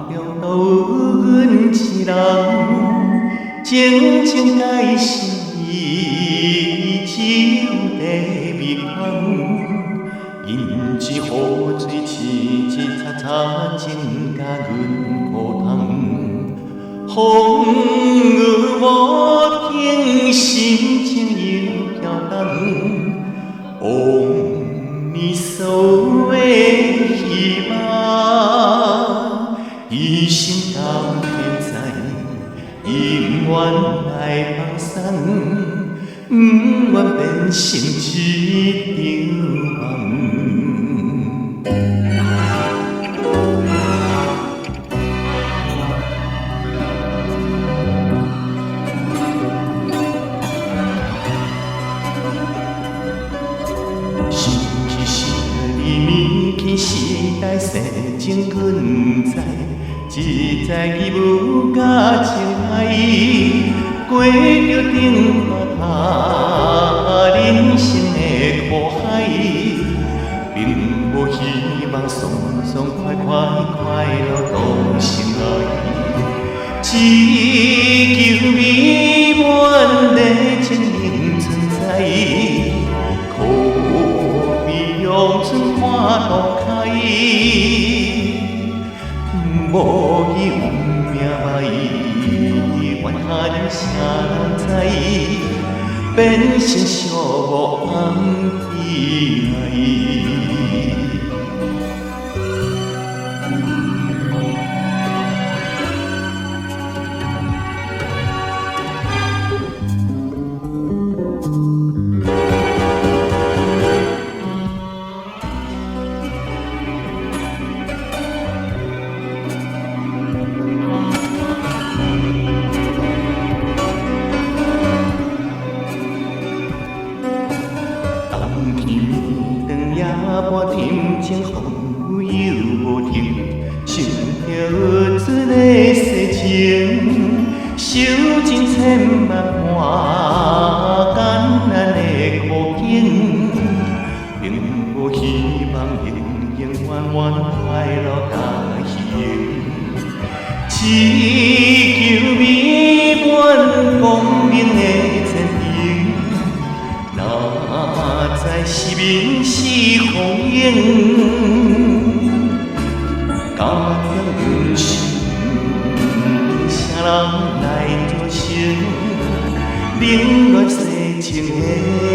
中都有阮一人，静静解心意，只有地味香。因只雨水淅淅擦擦，浸甲阮苦痛。风雨无停，心情又飘动。往日所有的希望，一生到现在，永远来放松，不愿变成一场梦。时代世情阮知，只知义务甲情爱，过着顶大人生的苦海，并无希望爽爽快快乐度生涯，只求美满的情人存在。阳春花朵开，无有命歹，怨恨啥人知？变成寂寞红悲哀。半天情风雨又无停，想着这个世情，受尽千万般艰难的苦境，并无希望永永远远快乐加行，只求美满光明的前程。哪知是命是风影，家庭人生，啥人来造成冷暖世情的？